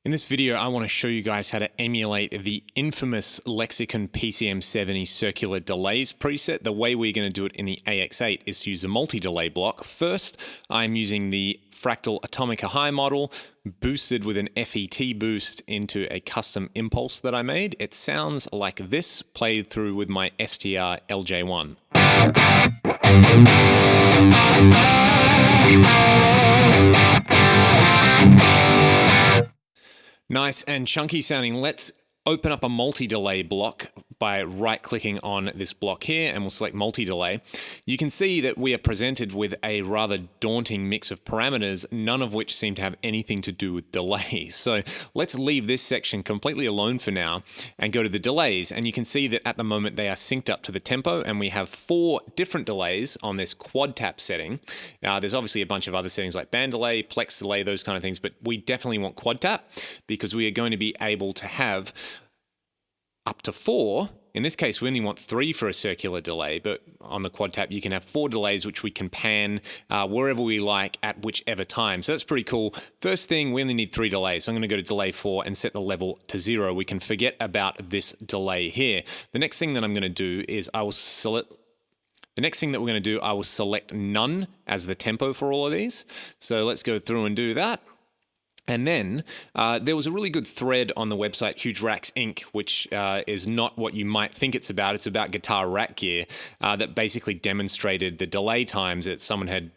In this video, I want to show you guys how to emulate the infamous Lexicon PCM70 circular delays preset. The way we're going to do it in the AX8 is to use a multi-delay block. First, I'm using the Fractal Atomica High model, boosted with an FET boost into a custom impulse that I made. It sounds like this, played through with my STR LJ1. Nice and chunky sounding. Let's open up a multi-delay block by right-clicking on this block here, and we'll select multi-delay. You can see that we are presented with a rather daunting mix of parameters, none of which seem to have anything to do with delays. So let's leave this section completely alone for now and go to the delays. And you can see that at the moment they are synced up to the tempo, and we have 4 different delays on this quad tap setting. There's obviously a bunch of other settings like band delay, plex delay, those kind of things, but we definitely want quad tap because we are going to be able to have up to 4. In this case, we only want 3 for a circular delay, but on the quad tap, you can have 4 delays, which we can pan wherever we like at whichever time. So that's pretty cool. First thing, we only need 3 delays. So I'm going to go to delay 4 and set the level to 0. We can forget about this delay here. The next thing that I'm going to do is I will select none as the tempo for all of these. So let's go through and do that. And then there was a really good thread on the website Huge Racks Inc., which is not what you might think it's about. It's about guitar rack gear that basically demonstrated the delay times that someone had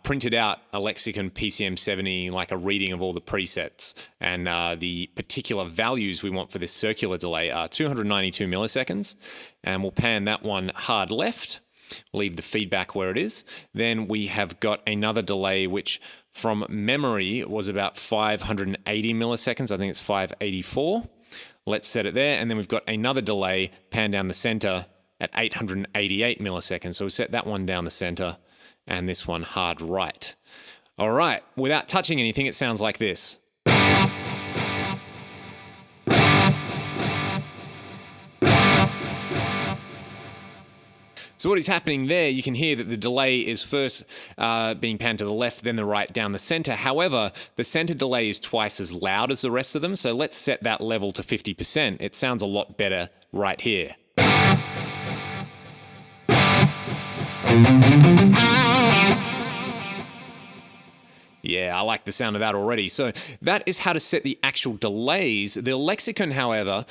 printed out a Lexicon PCM70, like a reading of all the presets. And the particular values we want for this circular delay are 292 milliseconds. And we'll pan that one hard left. Leave the feedback where it is. Then we have got another delay which from memory was about 580 milliseconds. I think it's 584. Let's set it there. And then we've got another delay pan down the center at 888 milliseconds. So we set that one down the center and this one hard right. All right, without touching anything, it sounds like this. So what is happening there, you can hear that the delay is first being panned to the left, then the right, down the center. However, the center delay is twice as loud as the rest of them, so let's set that level to 50%. It sounds a lot better right here. Yeah, I like the sound of that already. So that is how to set the actual delays. The Lexicon, however,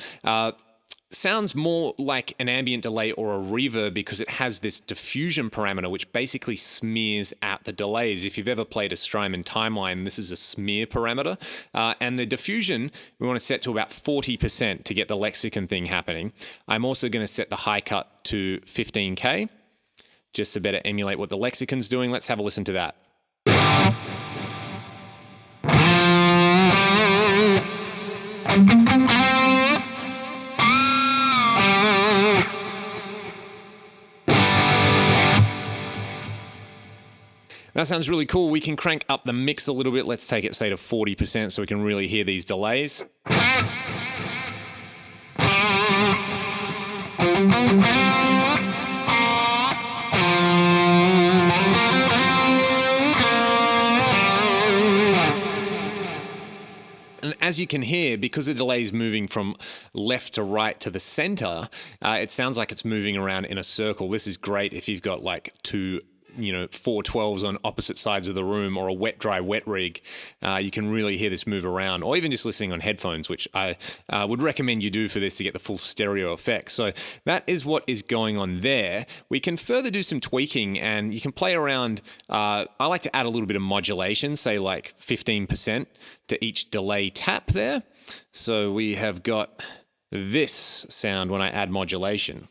sounds more like an ambient delay or a reverb because it has this diffusion parameter which basically smears out the delays. If you've ever played a Strymon timeline, this is a smear parameter. And the diffusion, we want to set to about 40% to get the Lexicon thing happening. I'm also going to set the high cut to 15K just to better emulate what the Lexicon's doing. Let's have a listen to that. That sounds really cool. We can crank up the mix a little bit. Let's take it, say, to 40% so we can really hear these delays. And as you can hear, because the delay is moving from left to right to the center, it sounds like it's moving around in a circle. This is great if you've got like 412s on opposite sides of the room or a wet, dry, wet rig. You can really hear this move around, or even just listening on headphones, which I would recommend you do for this to get the full stereo effect. So that is what is going on there. We can further do some tweaking and you can play around. I like to add a little bit of modulation, say like 15% to each delay tap there. So we have got this sound when I add modulation.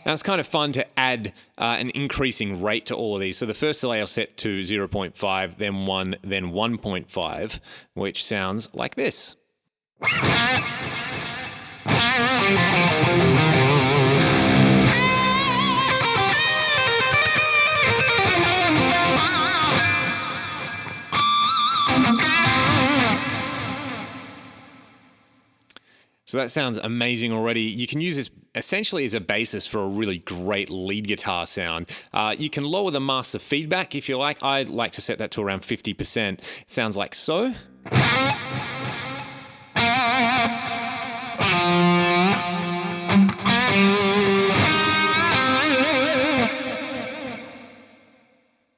Now it's kind of fun to add an increasing rate to all of these. So the first delay I'll set to 0.5, then 1, then 1.5, which sounds like this. So that sounds amazing already. You can use this essentially as a basis for a really great lead guitar sound. You can lower the master feedback if you like. I like to set that to around 50%. It sounds like so.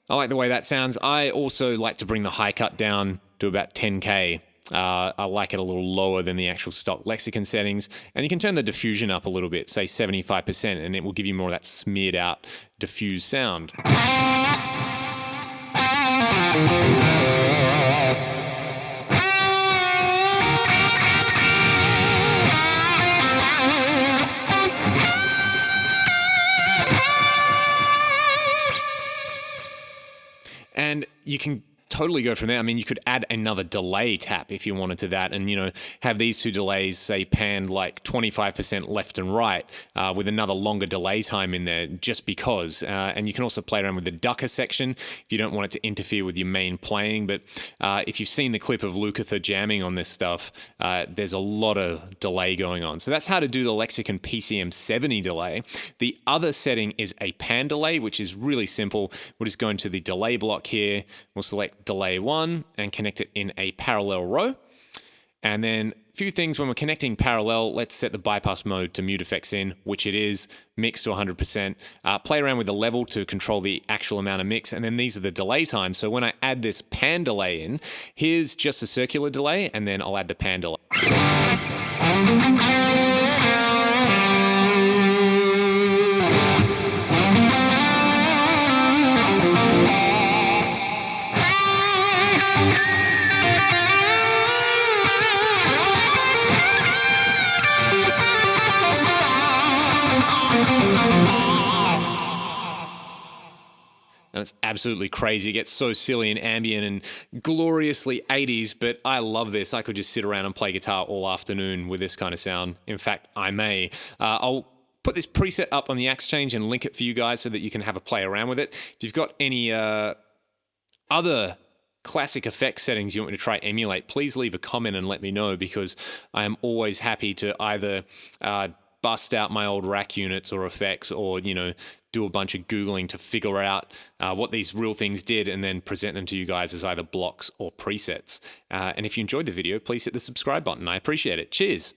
I like the way that sounds. I also like to bring the high cut down to about 10K. I like it a little lower than the actual stock lexicon settings. And you can turn the diffusion up a little bit, say 75%, and it will give you more of that smeared out diffused sound. And you can totally go from there. I mean, you could add another delay tap if you wanted to that, and have these two delays say panned like 25% left and right with another longer delay time in there, just because. And you can also play around with the ducker section if you don't want it to interfere with your main playing. But if you've seen the clip of Lukather jamming on this stuff, there's a lot of delay going on. So that's how to do the Lexicon PCM70 delay. The other setting is a pan delay, which is really simple. We'll just go into the delay block here. We'll select delay 1 and connect it in a parallel row. And then a few things when we're connecting parallel, let's set the bypass mode to mute effects in, which it is, mix to 100%. Play around with the level to control the actual amount of mix. And then these are the delay times. So when I add this pan delay in, here's just a circular delay, and then I'll add the pan delay. And it's absolutely crazy. It gets so silly and ambient and gloriously 80s, but I love this. I could just sit around and play guitar all afternoon with this kind of sound. In fact, I may. I'll put this preset up on the AX8 and link it for you guys so that you can have a play around with it. If you've got any other classic effects settings you want me to try emulate, please leave a comment and let me know, because I am always happy to either bust out my old rack units or effects, or do a bunch of Googling to figure out what these real things did, and then present them to you guys as either blocks or presets. And if you enjoyed the video, please hit the subscribe button. I appreciate it. Cheers.